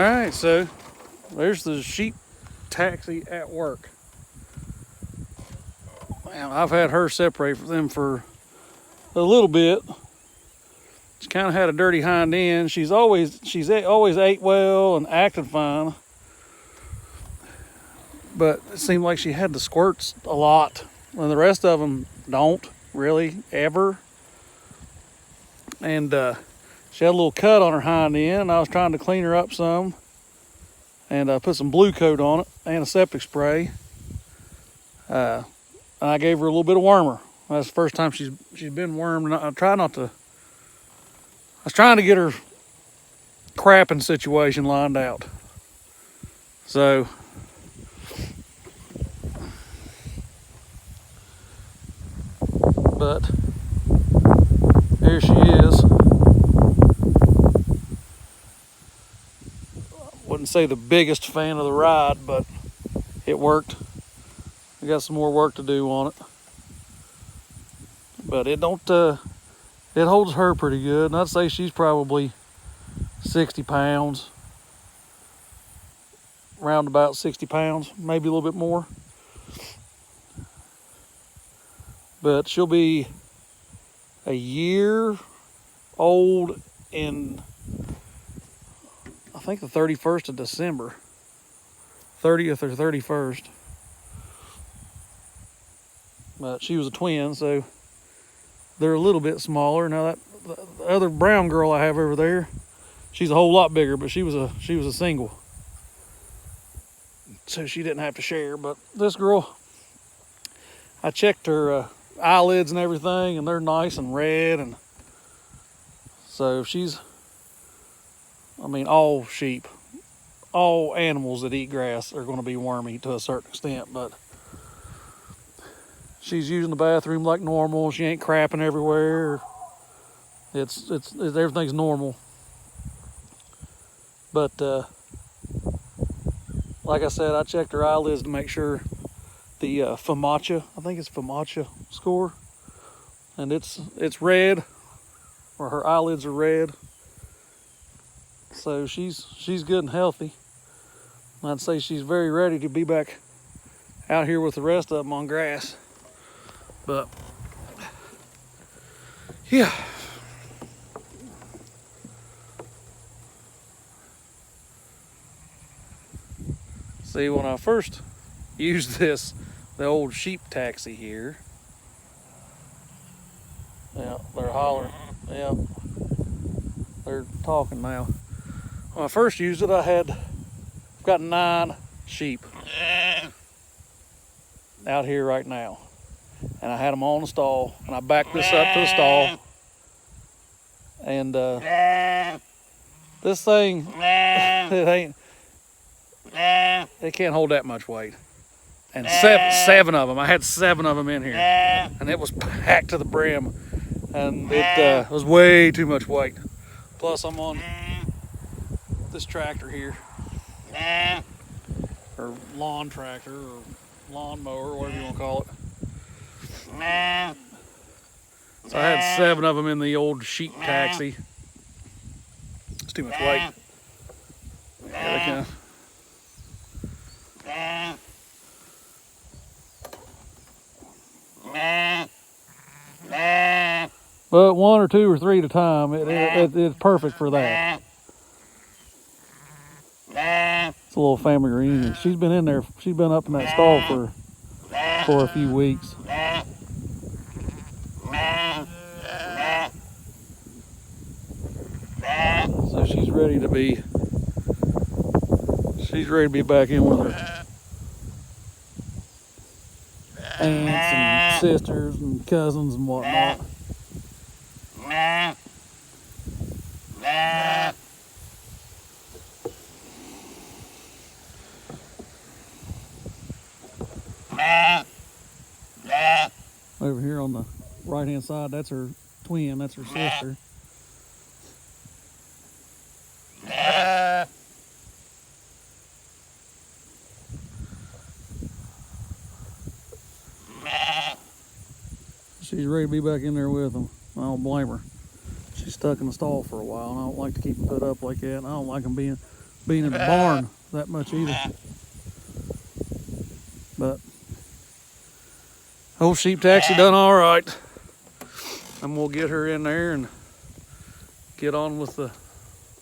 right, so there's the sheep taxi at work. Man, I've had her separate from them for a little bit. She's kind of had a dirty hind end. She's always ate well and acted fine, but it seemed like she had the squirts a lot, and the rest of them don't really ever. And she had a little cut on her hind end, and I was trying to clean her up some, and put some Blue Coat on it, antiseptic spray. And I gave her a little bit of wormer. That's the first time she's been wormed. And I was trying to get her crapping situation lined out. So but here she is. Wouldn't say the biggest fan of the ride, but it worked. I got some more work to do on it, but it holds her pretty good. And I'd say she's probably 60 pounds, round about 60 pounds, maybe a little bit more. But she'll be a year old in, I think, the 31st of December, 30th or 31st. But she was a twin, so they're a little bit smaller. Now that the other brown girl I have over there, she's a whole lot bigger, but she was a single, so she didn't have to share. But this girl, I checked her eyelids and everything, and they're nice and red, and so all sheep, all animals that eat grass are going to be wormy to a certain extent, but she's using the bathroom like normal. She ain't crapping everywhere. It's everything's normal. But like I said, I checked her eyelids to make sure the FAMACHA, I think it's FAMACHA score, and it's red, or her eyelids are red. So she's good and healthy. I'd say she's very ready to be back out here with the rest of them on grass. But yeah. See, when I first used the old sheep taxi here, yeah, they're hollering. Yeah, they're talking now. When I first used it, I've got 9 sheep out here right now. And I had them on the stall, and I backed this up to the stall. And this thing, it can't hold that much weight. And seven of them, I had 7 of them in here, and it was packed to the brim, and it was way too much weight. Plus, I'm on this tractor here, or lawn tractor, or lawn mower, whatever you want to call it. So I had 7 of them in the old sheep taxi. It's too much weight. But 1 or 2 or 3 at a time, it's perfect for that. It's a little family reunion. She's been in there. She's been up in that stall for a few weeks. So she's ready to be back in with her aunts and sisters and cousins and whatnot. Over here on the right hand side, that's her twin, that's her sister. She's ready to be back in there with them. I don't blame her. She's stuck in the stall for a while, and I don't like to keep them put up like that. And I don't like them being being in the barn that much either. But old sheep taxi done all right. I'm gonna get her in there and get on with the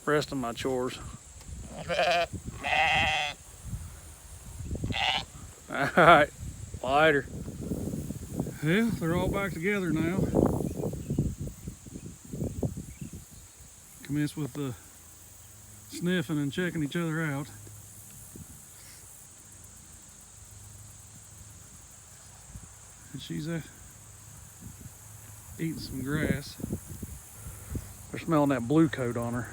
rest of my chores. All right, later. Yeah, they're all back together now. Commence with the sniffing and checking each other out. And she's eating some grass. They're smelling that blue coat on her.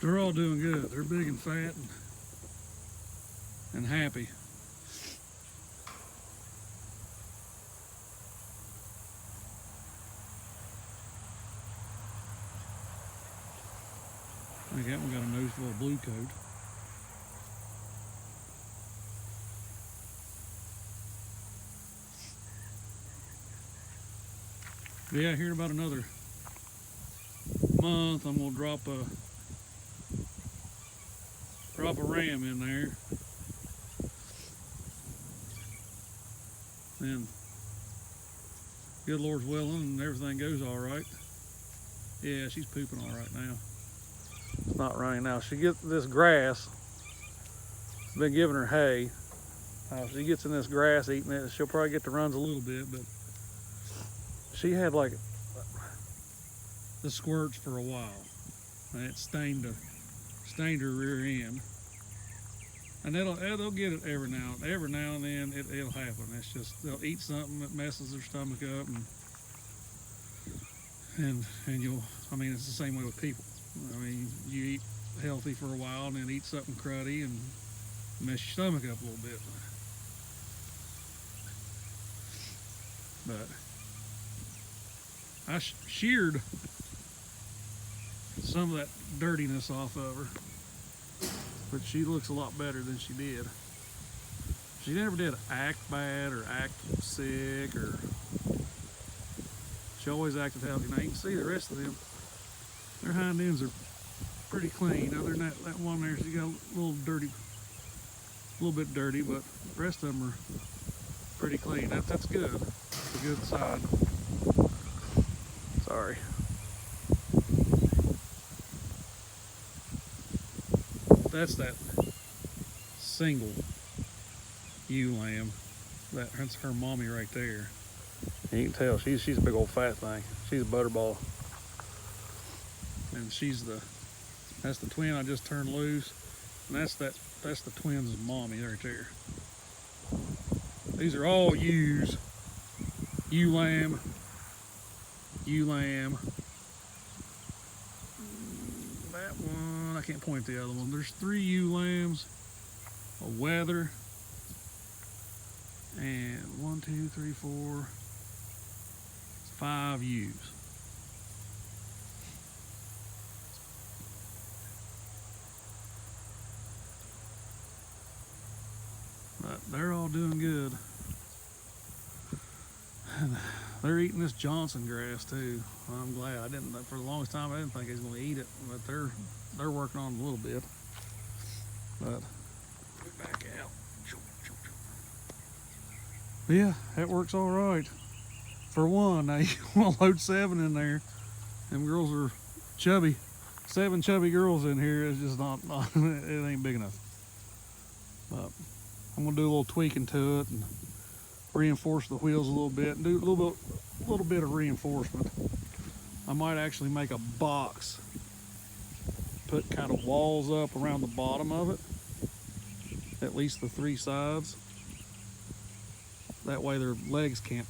They're all doing good. They're big and fat and happy. I think that one got a nose full of blue coat. Yeah, here in about another month, I'm gonna drop a ram in there, and good Lord's willing and everything goes all right. Yeah, she's pooping all right now. It's not raining now. She gets this grass. I've been giving her hay. She gets in this grass eating it. She'll probably get the runs a little bit, but she had like the squirts for a while, and it stained her rear end. And they'll get it every now and then. It'll happen. It's just they'll eat something that messes their stomach up, and I mean, it's the same way with people. I mean, you eat healthy for a while and then eat something cruddy and mess your stomach up a little bit. But I sheared some of that dirtiness off of her, but she looks a lot better than she did. She never did act bad or act sick, or she always acted healthy. Now you can see the rest of them, their hind ends are pretty clean. Other than that one there, she got a little bit dirty, but the rest of them are pretty clean. That's good. It's a good sign. Sorry. That's that single ewe lamb. That's her mommy right there. And you can tell she's a big old fat thing. She's a butterball. And that's the twin I just turned loose. And that's the twins' mommy right there. These are all ewes. Ewe lamb. That one, I can't point the other one. There's 3 ewe lambs, a wether, and 1, 2, 3, 4, 5 ewes. But they're all doing good. And they're eating this Johnson grass too. I'm glad. For the longest time I didn't think I was going to eat it, but they're working on it a little bit. But back out. Yeah, that works all right. For one, now you want to load 7 in there. Them girls are chubby. 7 chubby girls in here is just not it ain't big enough. But I'm gonna do a little tweaking to it and reinforce the wheels a little bit and do a little bit of reinforcement. I might actually make a box, put kind of walls up around the bottom of it, at least the 3 sides. That way their legs can't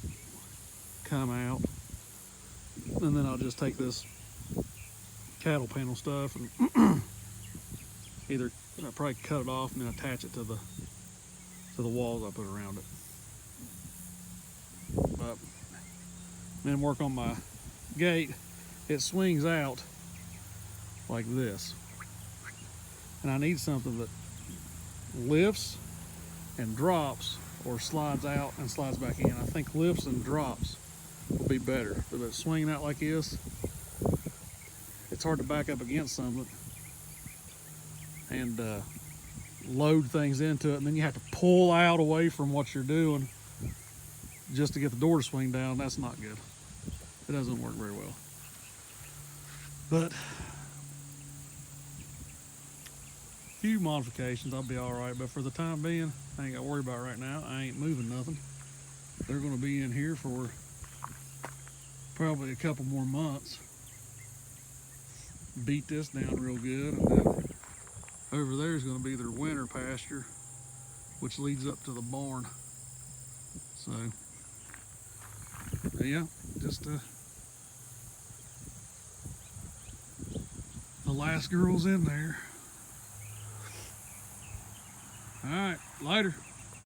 come out. And then I'll just take this cattle panel stuff and I'll probably cut it off and then attach it to the walls I put around it. But then work on my gate. It swings out like this, and I need something that lifts and drops, or slides out and slides back in. I think lifts and drops will be better. But it's swinging out like this, it's hard to back up against something and load things into it, and then you have to pull out away from what you're doing just to get the door to swing down. That's not good. It doesn't work very well. But a few modifications, I'll be all right. But for the time being, I ain't got to worry about it right now. I ain't moving nothing. They're going to be in here for probably a couple more months. Beat this down real good, and then over there is going to be their winter pasture, which leads up to the barn. So, yeah, just the last girl's in there. All right, later.